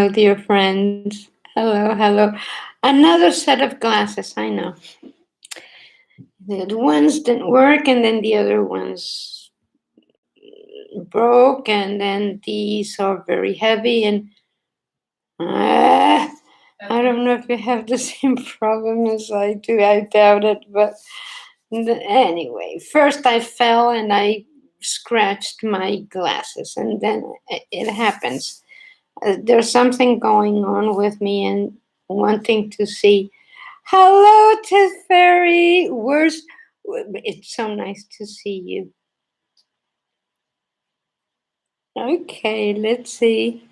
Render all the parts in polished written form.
Hello, dear friends. Hello, hello. Another set of glasses, I know. The ones didn't work, and then the other ones broke, and then these are very heavy, and I don't know if you have the same problem as I do. I doubt it, but anyway, first I fell and I scratched my glasses, and then it happens. There's something going on with me and wanting to see. Hello, Tess Fairy. It's so nice to see you. Okay, let's see.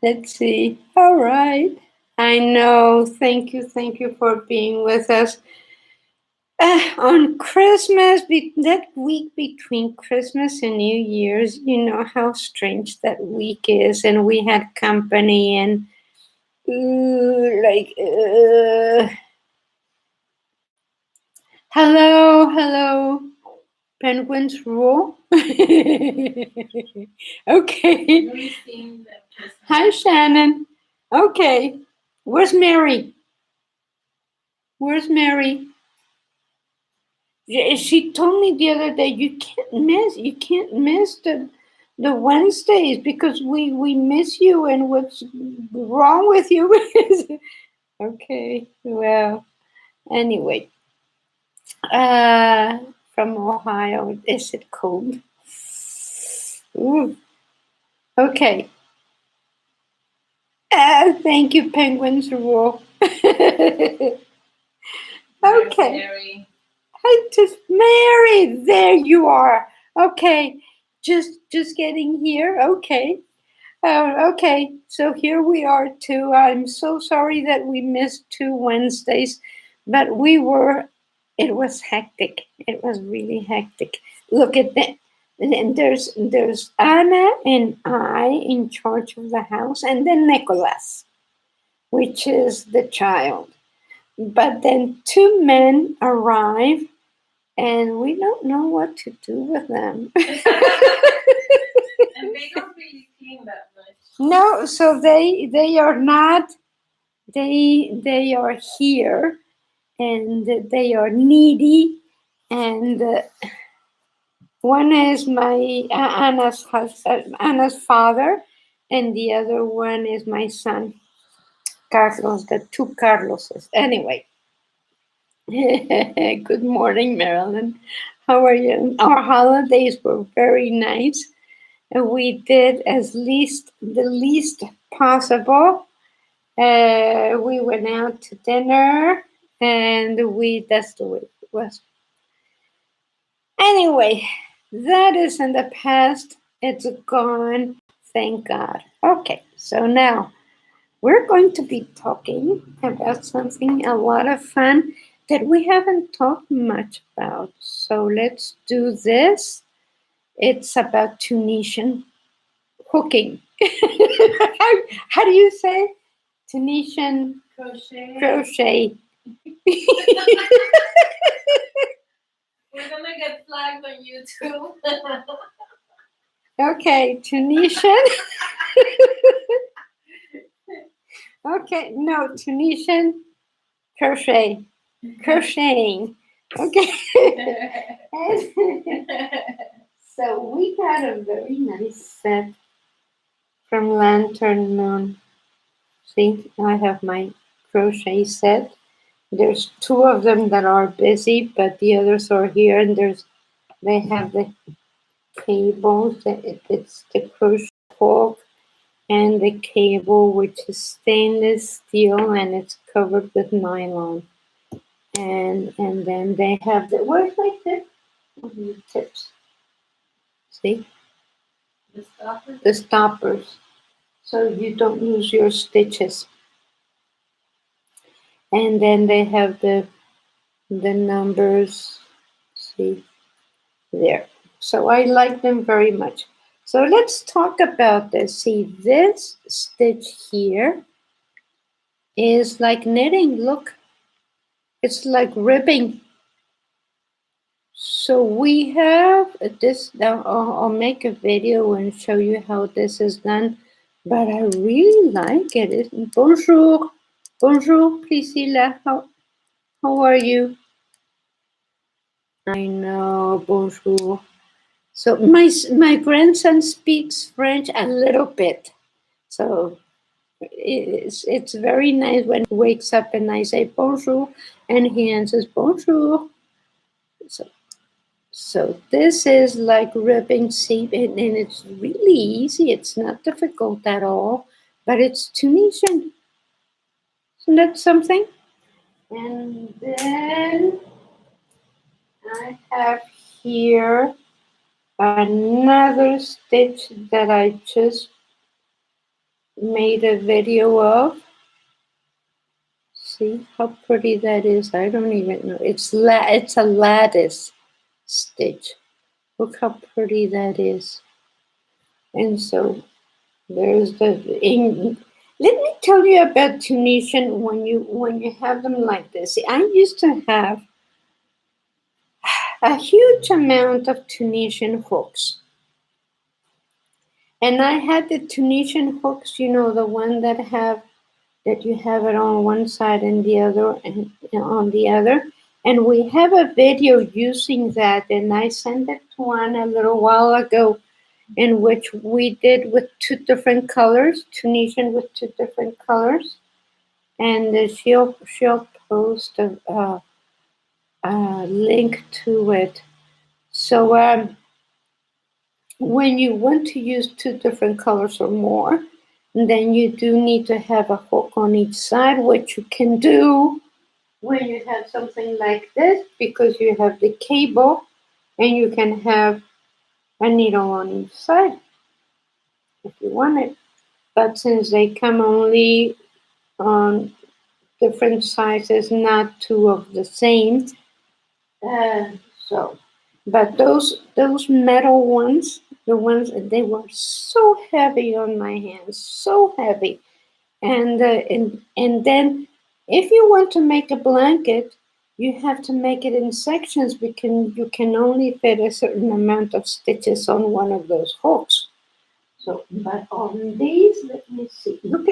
Let's see. All right. I know. Thank you for being with us. On Christmas, that week between Christmas and New Year's, you know how strange that week is, and we had company and hello, penguins rule. Okay. Hi, Shannon. Okay, where's Mary? She told me the other day you can't miss the Wednesdays because we miss you, and what's wrong with you? Okay, well, anyway, from Ohio, is it cold? Ooh. Okay. Thank you, penguins rule. Okay. Mary. Hi, just Mary. There you are. Okay, just getting here. Okay. Okay, so here we are too. I'm so sorry that we missed 2 Wednesdays, but it was hectic. It was really hectic. Look at that. And there's Anna and I in charge of the house, and then Nicholas, which is the child. But then 2 men arrive, and we don't know what to do with them. And they don't really clean that much. No, so they are not. They are here, and they are needy, and one is my Anna's father, and the other one is my son, Carlos. The 2 Carloses. Anyway, good morning, Marilyn. How are you? Our holidays were very nice, and we did the least possible. We went out to dinner, and that's the way it was. Anyway, that is in the past. It's gone. Thank God. Okay, so now we're going to be talking about something a lot of fun that we haven't talked much about. So let's do this. It's about Tunisian hooking. How do you say? Tunisian crochet. We're gonna get flagged on YouTube. Okay, Tunisian. Okay, no, Tunisian crochet. Crocheting. Okay. So we got a very nice set from Lantern Moon. See, I have my crochet set. There's 2 of them that are busy, but the others are here, and they have the cables. It's the crochet hook and the cable, which is stainless steel, and it's covered with nylon. And then they have the where's my tip? The tips. See? The stoppers. So you don't lose your stitches. And then they have the numbers. See there. So I like them very much. So let's talk about this. See, this stitch here is like knitting. Look, it's like ribbing. So we have this. Now I'll make a video and show you how this is done. but I really like it. Bonjour, bonjour, Priscilla. How are you? I know, bonjour. So my grandson speaks French a little bit. So it's very nice when he wakes up and I say bonjour and he answers bonjour. So so this is like ripping seed and it's really easy. It's not difficult at all, but it's Tunisian. Isn't that something? And then I have here another stitch that I just made a video of. See how pretty that is? I don't even know. It's a lattice stitch. Look how pretty that is. And so there's let me tell you about Tunisian when you have them like this. See, I used to have a huge amount of Tunisian hooks. And I had the Tunisian hooks, the one that you have it on one side and the other and on the other. And we have a video using that, and I sent it to Juan a little while ago, in which we did with two different colors, Tunisian with two different colors, and she'll post a link to it. So when you want to use two different colors or more, then you do need to have a hook on each side, which you can do when you have something like this, because you have the cable and you can have a needle on each side if you want it. But since they come only on different sizes, not two of the same, uh, so. But those metal ones, the ones they were so heavy on my hands, so heavy. And then if you want to make a blanket, you have to make it in sections because you can only fit a certain amount of stitches on one of those hooks. So, but on these, let me see. Look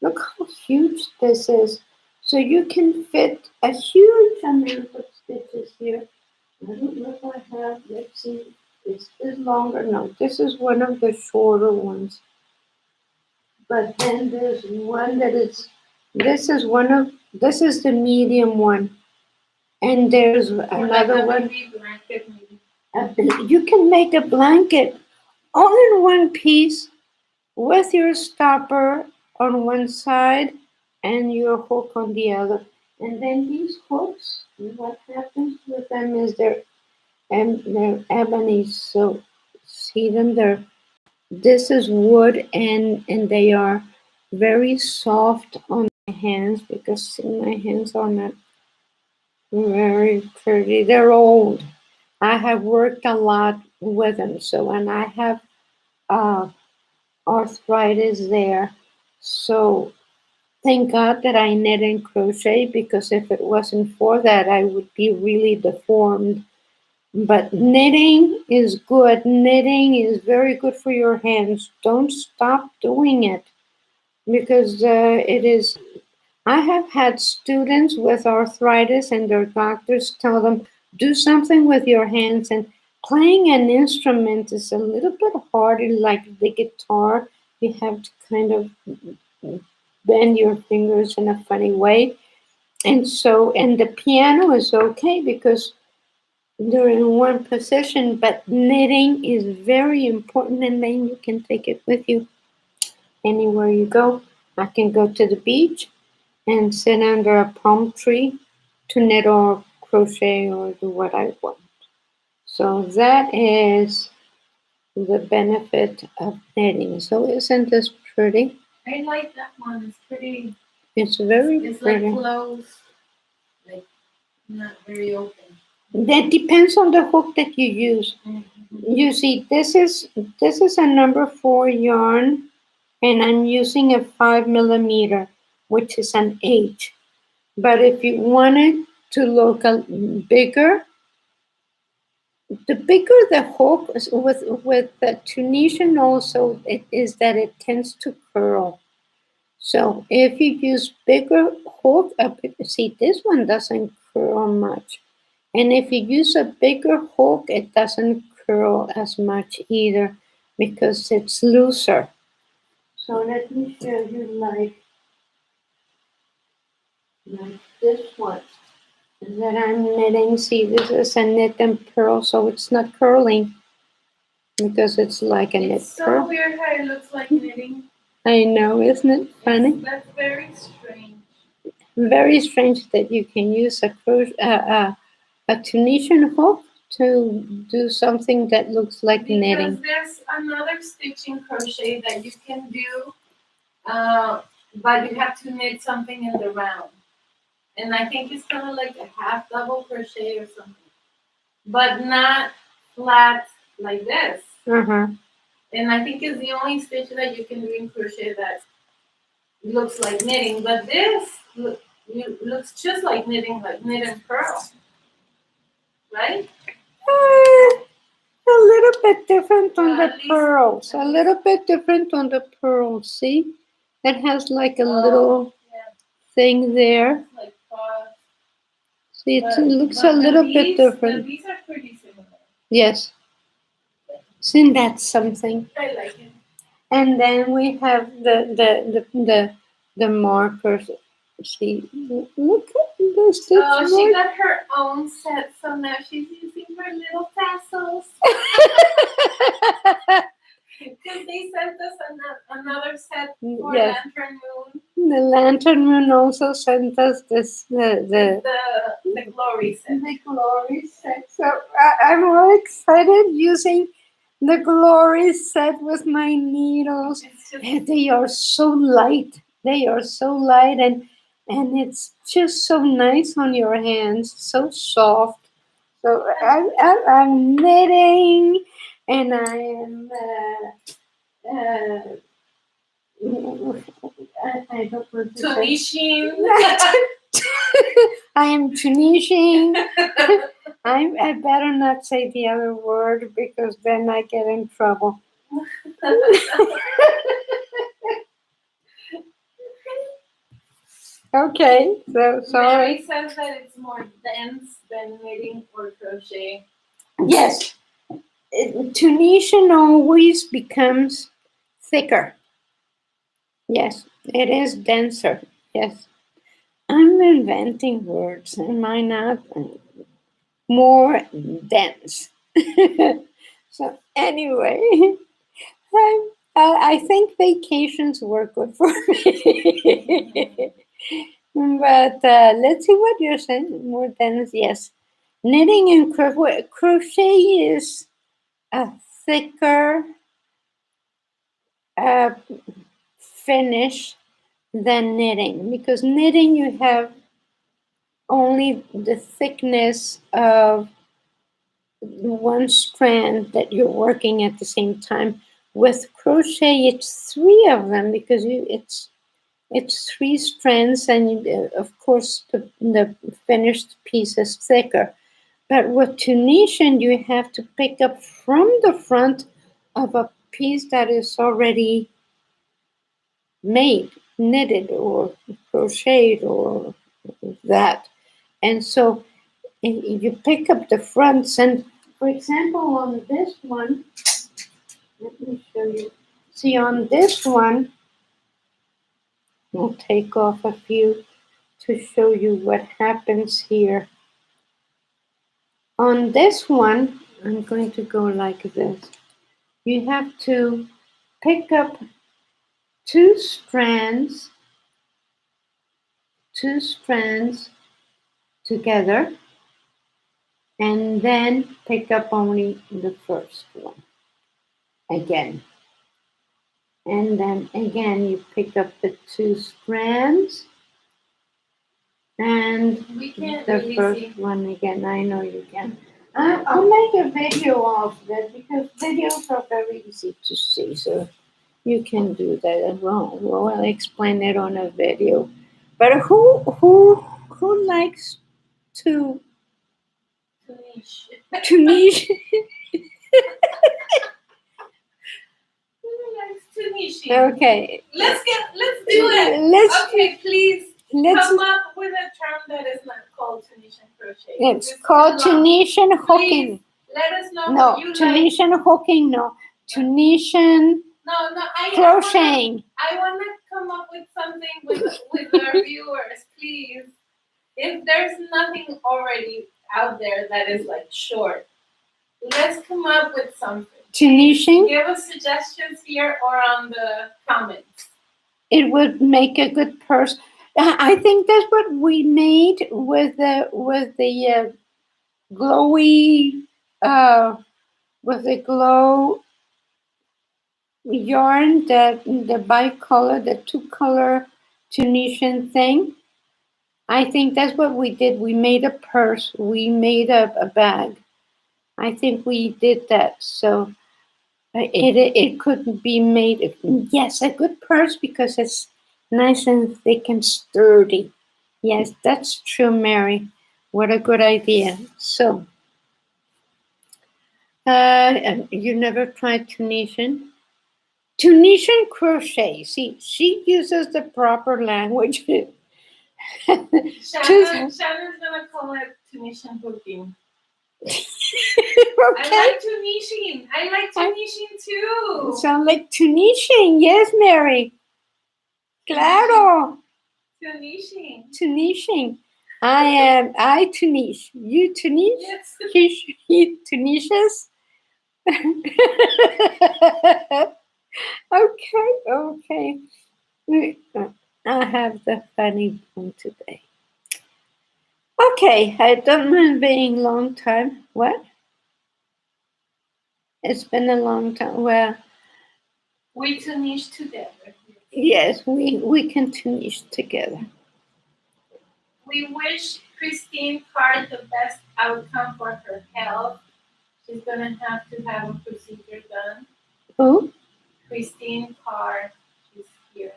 how huge this is. So you can fit a huge amount of stitches here. I don't know if I have. Let's see. Is this longer? No, this is one of the shorter ones. But then there's one that is, this is the medium one. And there's another one. You can make a blanket all in one piece with your stopper on one side and your hook on the other. And then these hooks, what happens with them is they're ebony. So see them there. This is wood and they are very soft on my hands because my hands are not very pretty. They're old. I have worked a lot with them. So, and I have uh, arthritis there. So thank God that I knit and crochet, because if it wasn't for that, I would be really deformed. But knitting is good. Knitting is very good for your hands. Don't stop doing it, because it is. I have had students with arthritis and their doctors tell them, do something with your hands. And playing an instrument is a little bit harder, like the guitar. You have to kind of bend your fingers in a funny way. And the piano is okay because they're in one position, but knitting is very important, and then you can take it with you anywhere you go. I can go to the beach and sit under a palm tree to knit or crochet or do what I want. So that is the benefit of knitting. So isn't this pretty? I like that one. It's pretty. It's very It's pretty. like closed, like not very open. That depends on the hook that you use. Mm-hmm. You see, this is a number 4 yarn, and I'm using a 5mm, which is an H. But if you wanted to look bigger, the bigger the hook is with the Tunisian also, it is that it tends to curl. So if you use bigger hook, see this one doesn't curl much. And if you use a bigger hook, it doesn't curl as much either because it's looser. So let me show you like this one that I'm knitting. See, this is a knit and purl, so it's not curling because it's like a knit so purl. weird how it looks like knitting. I know, isn't it funny? That's very strange. Very strange that you can use a Tunisian hook to do something that looks like Because knitting. there's another stitching crochet that you can do, but you have to knit something in the round. And I think it's kind of like a half double crochet or something, but not flat like this. Uh-huh. And I think it's the only stitch that you can do in crochet that looks like knitting. But this looks just like knit and purl, right? A little bit different on the At least- pearls. A little bit different on the pearls. See? It has like a little Yeah, thing there. like See, it looks a little bit different. These are pretty similar. Yes. Isn't that something? I like it. And then we have the markers. See, look at this. Oh, she got her own set, so now she's using her little tassels. Because they sent us another set for Yes. Lantern Moon. The Lantern Moon also sent us this The glory set. The glory set. So I'm all excited using the glory set with my needles. They are so light. They are so light, and it's just so nice on your hands. So soft. So I'm knitting, and I am. I don't want to Tunisian. I am Tunisian. I better not say the other word because then I get in trouble. Okay, so sorry. Mary says that it's more dense than knitting or crochet. Yes, Tunisian always becomes thicker. Yes, it is denser. Yes. I'm inventing words, am I not? More dense. So anyway, I think vacations were good for me. But let's see what you're saying. More dense, yes. Knitting and crochet is a thicker uh, finish than knitting because knitting you have only the thickness of one strand that you're working at the same time. With crochet, it's three of them because it's three strands, and of course the finished piece is thicker. But with Tunisian, you have to pick up from the front of a piece that is already made, knitted or crocheted or that. And so you pick up the fronts, and for example, on this one, let me show you. See, on this one, I'll take off a few to show you what happens here. On this one, I'm going to go like this. You have to pick up two strands together, and then pick up only the first one again. And then again, you pick up the two strands and the really first see. one again. I know you can. I'll make a video of that because videos are very easy to see. So you can do that as well. Well, I'll explain it on a video. But who likes to Tunisian. Tunisian. Okay. Let's do it. Okay, please come up with a term that is not called Tunisian crochet. It's called Tunisian hooking. Please let us know No, what you Tunisian like. hooking, no. Tunisian crocheting. I want to come up with something with our viewers, please. If there's nothing already out there that is like short, let's come up with something. Tunisian? Give us suggestions here or on the comments. It would make a good purse. I think that's what we made with the glowy with the glow yarn, the bicolor, the 2-color Tunisian thing. I think that's what we did. We made a purse. We made a bag. I think we did that. So it could be made. Yes, a good purse because it's nice and thick and sturdy. Yes, that's true, Mary. What a good idea. So, you never tried Tunisian? Tunisian crochet. See, she uses the proper language. Shannon's gonna call it Tunisian hooking. Okay. I like Tunisian. I like Tunisian too. Sound like Tunisian, yes, Mary. Claro. Tunisian. I Tunis. You Tunis? Yes. He Tunisians? Okay. I have the funny one today. Okay, I don't mind being long time. What? It's been a long time. Well, we Tunis together. Yes, we can Tunis together. We wish Christine Carr the best outcome for her health. She's gonna have a procedure done. Who? Christine Carr. She's here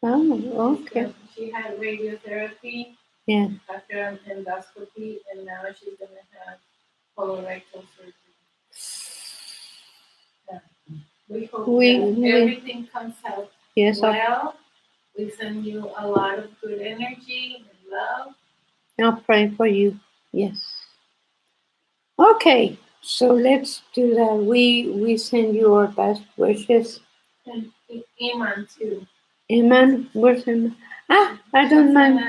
in the chat. Oh, okay. She had radiotherapy. Yeah. After an endoscopy, and now she's gonna have colorectal surgery. Yeah. We hope everything comes out well. We send you a lot of good energy and love. I'll pray for you. Yes. Okay, so let's do that. We send you our best wishes. And Iman too. Iman, where's Iman? I don't mind.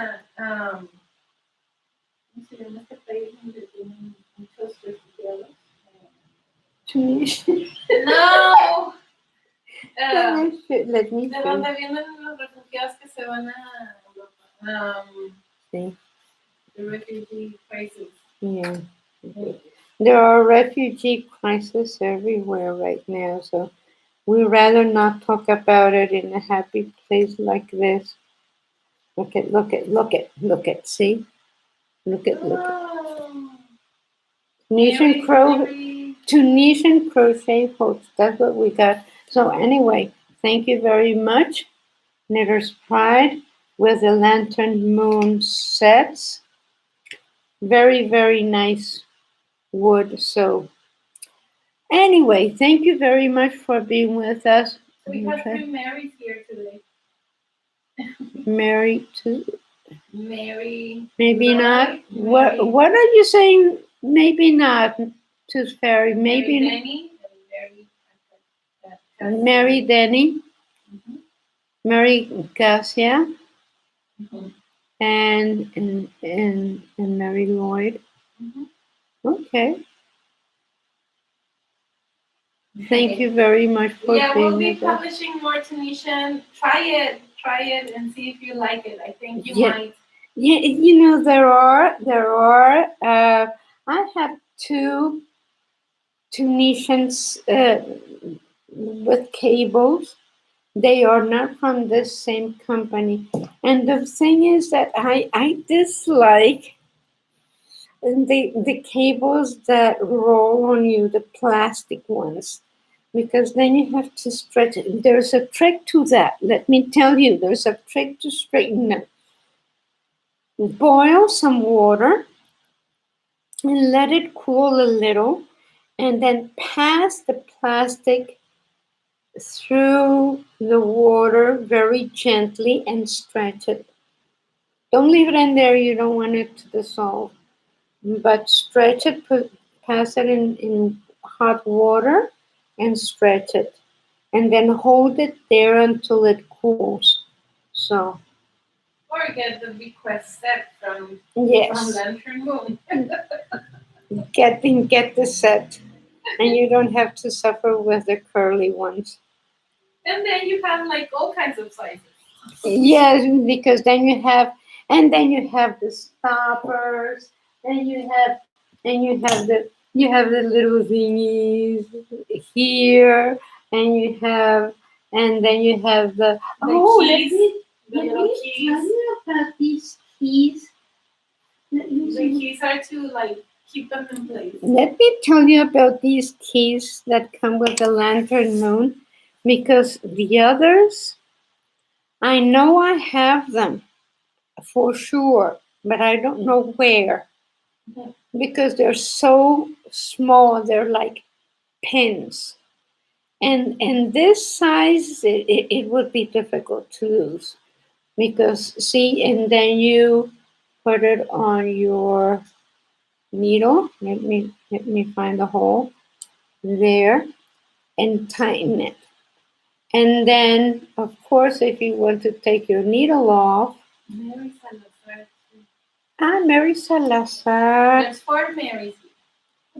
Tunisian. No. Let me ¿De dónde vienen los refugiados que se van a Europa? Sí. The refugee crisis. Yeah. There are refugee crises everywhere right now, so we'd rather not talk about it in a happy place like this. Look at, see? Look at. Tunisian crochet hooks, that's what we got. So anyway, thank you very much. Knitter's Pride with the Lantern Moon sets. Very, very nice wood. So anyway, thank you very much for being with us. We have 3 Marys here today. Mary too. Mary. Maybe not. Mary. What are you saying? Maybe not. Tooth Fairy. Maybe Mary Denny and Mary Denny. Mm-hmm. Mary Garcia. Mm-hmm. And Mary Lloyd. Mm-hmm. Okay. Thank you very much for being with us. Yeah, we'll be publishing more Tunisian. Try it and see if you like it. I think you might. Yeah, you know, there are. I have 2 Tunisians with cables. They are not from the same company. And the thing is that I dislike the cables that roll on you, the plastic ones, because then you have to stretch it. There's a trick to that. Let me tell you, there's a trick to straighten it. Boil some water and let it cool a little, and then pass the plastic through the water very gently and stretch it. Don't leave it in there, you don't want it to dissolve, but stretch it, pass it in hot water and stretch it, and then hold it there until it cools. So, Or get the bequest set from yes, Lantern Moon. get the set, and you don't have to suffer with the curly ones. And then you have like all kinds of sizes. Yes, because then you have, and then you have the stoppers, and you have the little thingies here, and you have, and then you have the oh, keys, let little me keys. tell you about these keys. The keys are to like keep them in place. Let me tell you about these keys that come with the lantern moon, because the others, I know I have them for sure, but I don't know where because they're so small. They're like pins, and this size it would be difficult to lose because see, and then you put it on your needle. Let me find the hole there and tighten it. And then, of course, if you want to take your needle off, Mary Salazar. Mary Salazar. There's 4 Marys.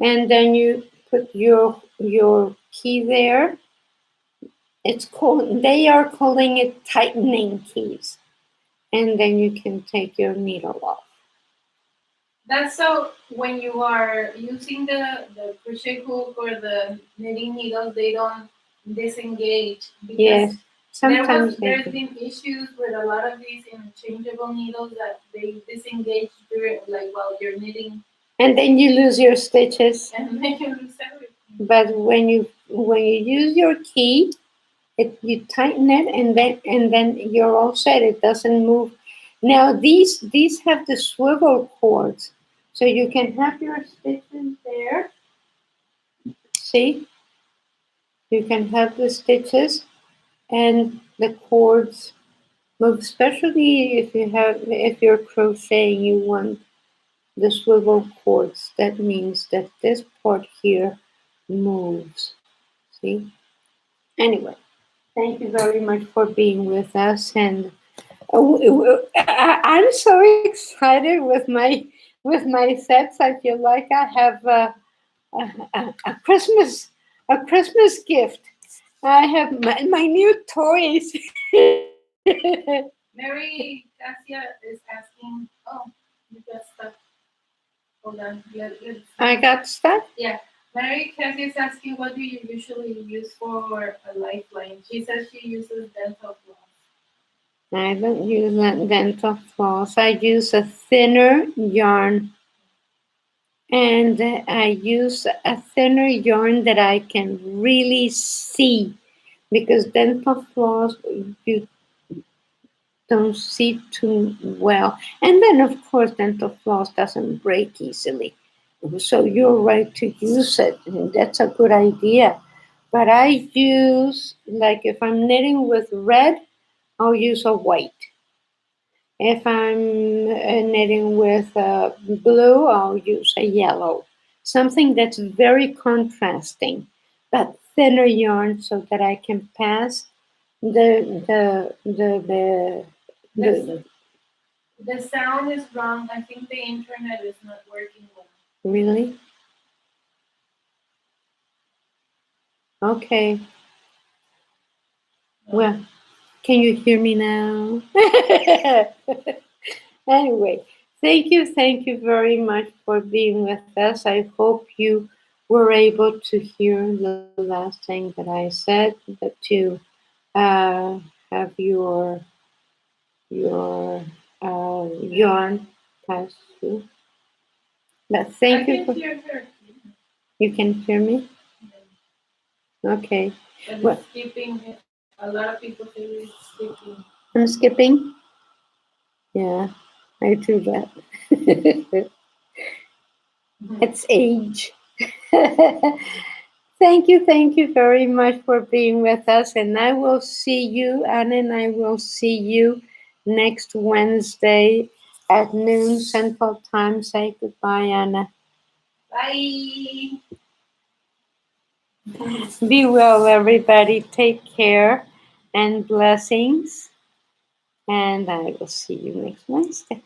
And then you put your key there. It's called, they are calling it tightening keys. And then you can take your needle off. That's so when you are using the crochet hook or the knitting needles, they don't disengage. Because yes, sometimes there's been issues with a lot of these interchangeable needles that they disengage during like while you're knitting. And then you lose your stitches. And then you lose everything. But when you use your key, you tighten it, and then you're all set. It doesn't move. Now these have the swivel cords, so you can have your stitches there. See, you can have the stitches and the cords move. Especially if you're crocheting, you want the swivel cords. That means that this part here moves. See. Anyway, thank you very much for being with us, and I'm so excited with my sets. I feel like I have a Christmas gift. I have my new toys. Mary Cassia is asking, oh, you got stuck. Hold on. I got stuck? Yeah. Mary Cassie is asking, what do you usually use for a lifeline? She says she uses dental floss. I don't use that dental floss. I use a thinner yarn. And I use a thinner yarn that I can really see, because dental floss you don't see too well. And then, of course, dental floss doesn't break easily. So you're right to use it. And that's a good idea. But I use, like if I'm knitting with red, I'll use a white. If I'm knitting with blue, I'll use a yellow. Something that's very contrasting, but thinner yarn so that I can pass the The sound is wrong. I think the internet is not working well. really? Okay. Well, can you hear me now? Anyway, thank you very much for being with us. I hope you were able to hear the last thing that I said, that you uh, have your yarn pass through. But thank you for. Hear her. You can hear me. Okay. But Well, skipping. A lot of people say it's skipping. I'm skipping. Yeah, I do that. It's age. Thank you very much for being with us. And I will see you, Anna, and I will see you next Wednesday at noon Central Time. Say goodbye, Anna. Bye. Be well, everybody. Take care and blessings. And I will see you next Wednesday.